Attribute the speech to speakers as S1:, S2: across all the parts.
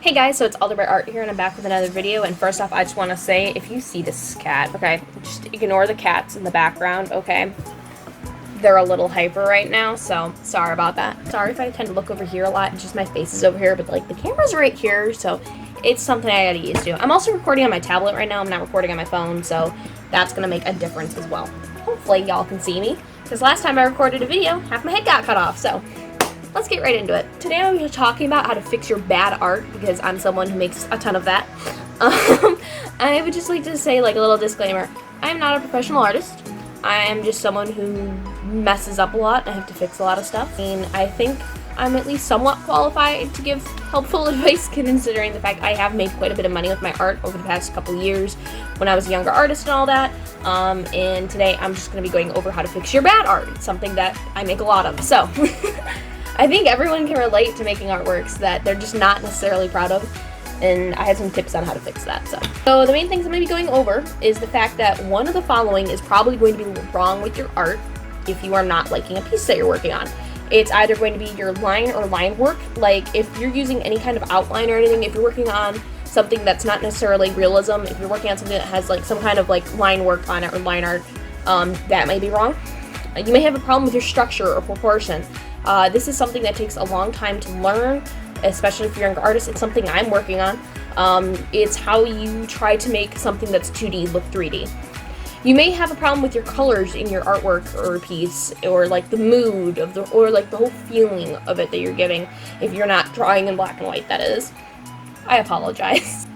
S1: Hey guys, so it's Alderbright Art here, and I'm back with another video. And first off, I just want to say, if you see this cat, okay, just ignore the cats in the background, okay? They're a little hyper right now, so sorry about that. Sorry if I tend to look over here a lot. It's just my face is over here, but like the camera's right here, so it's something I gotta get used to. I'm also recording on my tablet right now. I'm not recording on my phone, so that's gonna make a difference as well. Hopefully y'all can see me, because last time I recorded a video, half my head got cut off, so let's get right into it. Today I'm going to be talking about how to fix your bad art, because I'm someone who makes a ton of that. I would just like to say, like, a little disclaimer. I am not a professional artist. I am just someone who messes up a lot. I have to fix a lot of stuff. And I think I'm at least somewhat qualified to give helpful advice, considering the fact I have made quite a bit of money with my art over the past couple years when I was a younger artist and all that. And today I'm just going to be going over how to fix your bad art. It's something that I make a lot of. So I think everyone can relate to making artworks that they're just not necessarily proud of, and I have some tips on how to fix that. So the main things I'm going to be going over is the fact that one of the following is probably going to be wrong with your art if you are not liking a piece that you're working on. It's either going to be your line or line work, like if you're using any kind of outline or anything, if you're working on something that's not necessarily realism, if you're working on something that has like some kind of like line work on it or line art, that may be wrong. You may have a problem with your structure or proportion. This is something that takes a long time to learn, especially if you're a younger artist. It's something I'm working on. It's how you try to make something that's 2D look 3D. You may have a problem with your colors in your artwork or piece, or like the mood of or like the whole feeling of it that you're giving, if you're not drawing in black and white, that is. I apologize.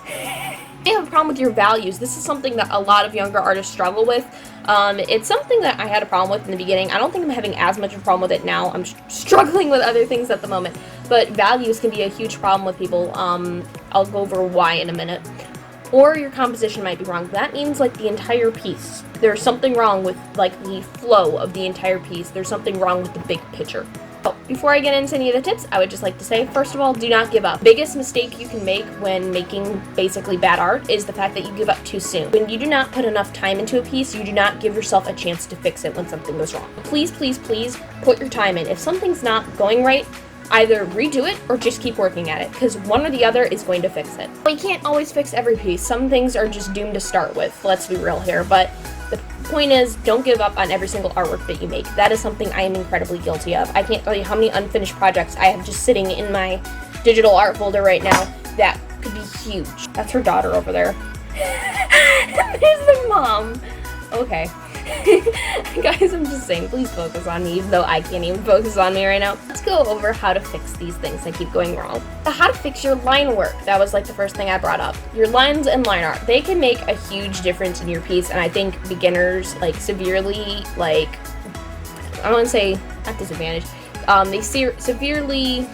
S1: You may have a problem with your values. This is something that a lot of younger artists struggle with. It's something that I had a problem with in the beginning. I don't think I'm having as much of a problem with it now. I'm struggling with other things at the moment. But values can be a huge problem with people. I'll go over why in a minute. Or your composition might be wrong. That means like the entire piece. There's something wrong with like the flow of the entire piece. There's something wrong with the big picture. Oh, before I get into any of the tips, I would just like to say, first of all, do not give up. Biggest mistake you can make when making basically bad art is the fact that you give up too soon. When you do not put enough time into a piece, you do not give yourself a chance to fix it when something goes wrong. Please, please, please put your time in. If something's not going right, either redo it or just keep working at it, because one or the other is going to fix it. You can't always fix every piece. Some things are just doomed to start with, let's be real here, but the point is, don't give up on every single artwork that you make. That is something I am incredibly guilty of. I can't tell you how many unfinished projects I have just sitting in my digital art folder right now that could be huge. That's her daughter over there. There's the mom. Okay. Guys, I'm just saying, please focus on me, even though I can't even focus on me right now. Let's go over how to fix these things that keep going wrong. How to fix your line work. That was like the first thing I brought up. Your lines and line art. They can make a huge difference in your piece, and I think beginners, like, severely, like, I don't want to say, not disadvantaged, they severely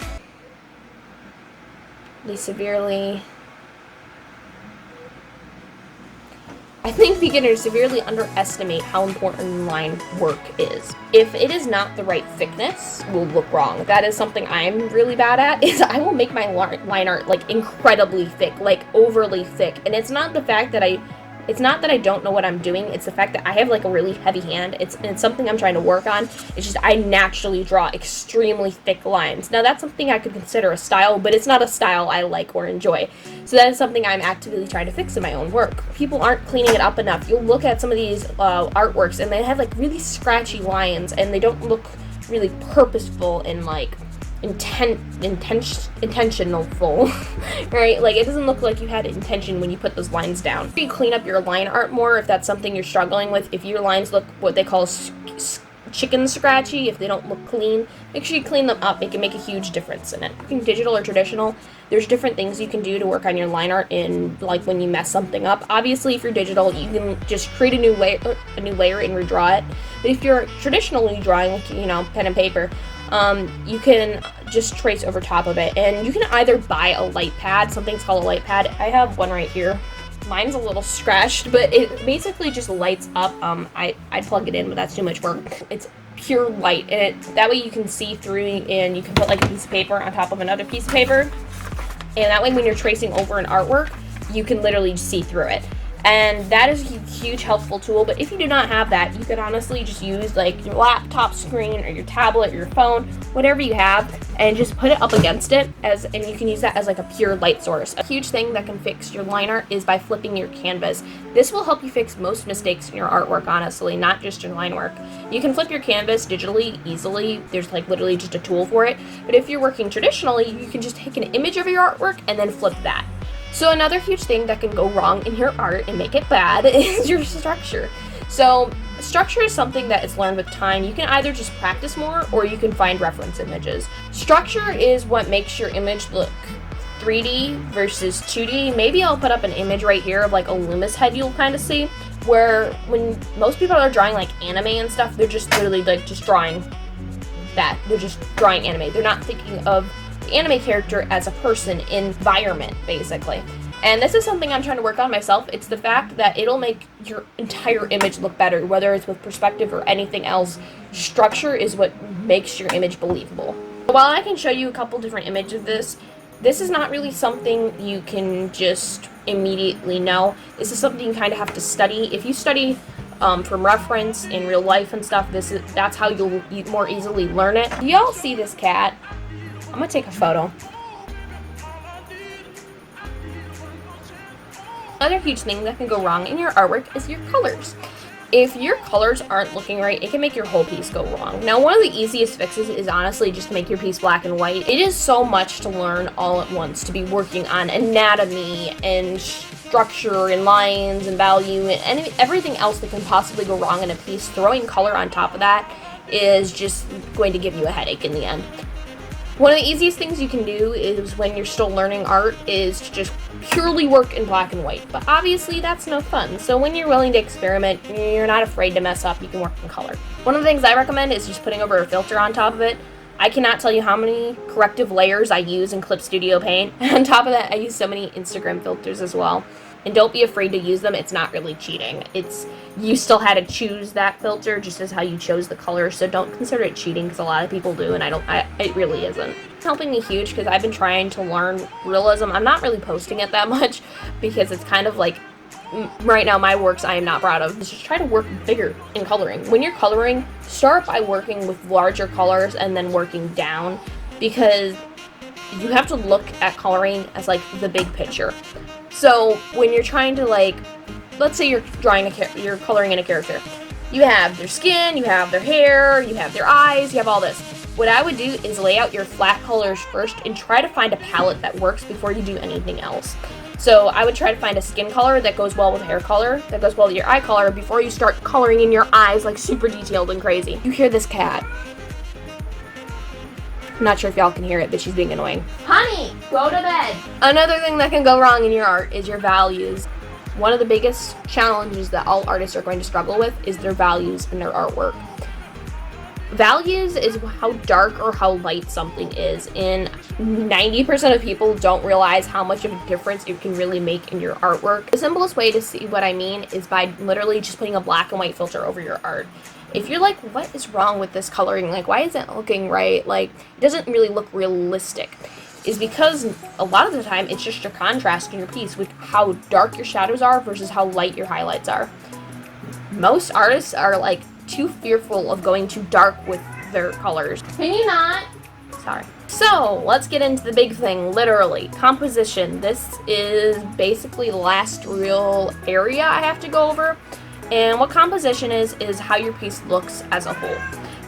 S1: I think beginners severely underestimate how important line work is. If it is not the right thickness, it will look wrong. That is something I'm really bad at, is I will make my line art like incredibly thick, like overly thick. And it's not the fact that it's not that I don't know what I'm doing, it's the fact that I have like a really heavy hand. It's something I'm trying to work on. It's just I naturally draw extremely thick lines. Now that's something I could consider a style, but it's not a style I like or enjoy. So that is something I'm actively trying to fix in my own work. People aren't cleaning it up enough. You'll look at some of these artworks and they have like really scratchy lines, and they don't look really purposeful and like intentional full, right? Like, it doesn't look like you had intention when you put those lines down. You clean up your line art more if that's something you're struggling with. If your lines look what they call chicken scratchy, if they don't look clean, make sure you clean them up. It can make a huge difference in it. Digital or traditional, there's different things you can do to work on your line art in, like, when you mess something up. Obviously, if you're digital, you can just create a new layer and redraw it. But if you're traditionally drawing, you know, pen and paper, you can just trace over top of it, and you can either buy a light pad. Something's called a light pad. I have one right here. Mine's a little scratched, but it basically just lights up. I'd plug it in, but that's too much work. It's pure light, and that way you can see through, and you can put like a piece of paper on top of another piece of paper, and that way when you're tracing over an artwork, you can literally see through it. And that is a huge helpful tool. But if you do not have that, you could honestly just use like your laptop screen or your tablet or your phone, whatever you have, and just put it up against it, and you can use that as like a pure light source. A huge thing that can fix your line art is by flipping your canvas. This will help you fix most mistakes in your artwork, honestly, not just your line work. You can flip your canvas digitally easily. There's like literally just a tool for it. But if you're working traditionally, you can just take an image of your artwork and then flip that. So another huge thing that can go wrong in your art and make it bad is your structure. So structure is something that is learned with time. You can either just practice more or you can find reference images. Structure is what makes your image look 3D versus 2D. Maybe I'll put up an image right here of like a Loomis head you'll kind of see, where when most people are drawing like anime and stuff, they're just literally like just drawing that. They're just drawing anime. They're not thinking of the anime character as a person, environment, basically. And this is something I'm trying to work on myself. It's the fact that it'll make your entire image look better, whether it's with perspective or anything else. Structure is what makes your image believable. While I can show you a couple different images of this is not really something you can just immediately know. This is something you kind of have to study. If you study from reference in real life and stuff, that's how you'll more easily learn it. Y'all see this cat? I'm gonna take a photo. Another huge thing that can go wrong in your artwork is your colors. If your colors aren't looking right, it can make your whole piece go wrong. Now, one of the easiest fixes is honestly just to make your piece black and white. It is so much to learn all at once, to be working on anatomy and structure and lines and value and everything else that can possibly go wrong in a piece. Throwing color on top of that is just going to give you a headache in the end. One of the easiest things you can do is when you're still learning art is to just purely work in black and white. But obviously that's no fun. So when you're willing to experiment, you're not afraid to mess up, you can work in color. One of the things I recommend is just putting over a filter on top of it. I cannot tell you how many corrective layers I use in Clip Studio Paint. On top of that, I use so many Instagram filters as well. And don't be afraid to use them. It's not really cheating. You still had to choose that filter just as how you chose the color, so don't consider it cheating, because a lot of people do, and it really isn't. It's helping me huge because I've been trying to learn realism. I'm not really posting it that much because it's kind of like, right now my works I am not proud of. Just try to work bigger in coloring. When you're coloring, start by working with larger colors and then working down, because you have to look at coloring as like the big picture. So when you're trying to, like, let's say you're coloring in a character. You have their skin, you have their hair, you have their eyes, you have all this. What I would do is lay out your flat colors first and try to find a palette that works before you do anything else. So I would try to find a skin color that goes well with hair color, that goes well with your eye color, before you start coloring in your eyes like super detailed and crazy. You hear this cat. I'm not sure if y'all can hear it, but she's being annoying. Honey, go to bed. Another thing that can go wrong in your art is your values. One of the biggest challenges that all artists are going to struggle with is their values in their artwork. Values is how dark or how light something is, and 90% of people don't realize how much of a difference it can really make in your artwork. The simplest way to see what I mean is by literally just putting a black and white filter over your art. If you're like, what is wrong with this coloring? Like, why isn't it looking right? Like, it doesn't really look realistic. Is because a lot of the time it's just your contrast in your piece with how dark your shadows are versus how light your highlights are. Most artists are like too fearful of going too dark with their colors. Can you not? Sorry. So let's get into the big thing, literally, composition. This is basically the last real area I have to go over. And what composition is how your piece looks as a whole.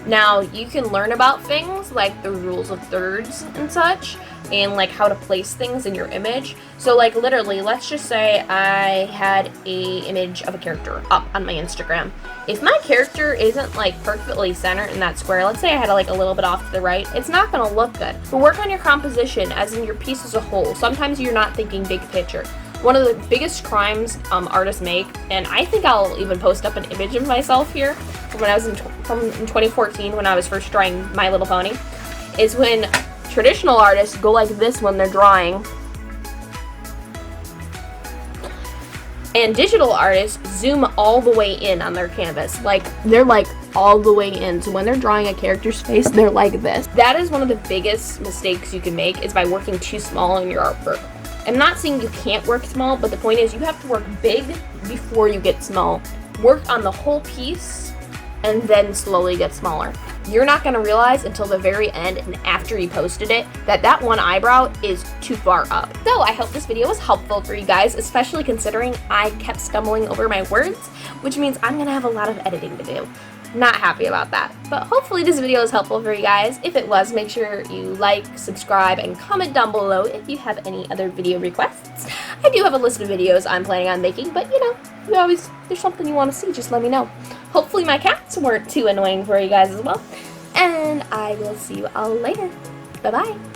S1: Now, you can learn about things like the rules of thirds and such, and like how to place things in your image. So like literally, let's just say I had a image of a character up on my Instagram. If my character isn't like perfectly centered in that square, let's say I had like a little bit off to the right, it's not gonna look good. But work on your composition, as in your piece as a whole. Sometimes you're not thinking big picture. One of the biggest crimes artists make, and I think I'll even post up an image of myself here from when I was in 2014 when I was first drawing My Little Pony, is when traditional artists go like this when they're drawing, and digital artists zoom all the way in on their canvas. Like, they're like all the way in. So when they're drawing a character's face, they're like this. That is one of the biggest mistakes you can make, is by working too small in your artwork. I'm not saying you can't work small, but the point is you have to work big before you get small. Work on the whole piece and then slowly get smaller. You're not going to realize until the very end and after you posted it that that one eyebrow is too far up. So I hope this video was helpful for you guys, especially considering I kept stumbling over my words, which means I'm going to have a lot of editing to do. Not happy about that, but hopefully this video is helpful for you guys. If it was, make sure you like, subscribe, and comment down below if you have any other video requests. I do have a list of videos I'm planning on making, but you know, there's something you want to see, just let me know. Hopefully my cats weren't too annoying for you guys as well, and I will see you all later. Bye-bye.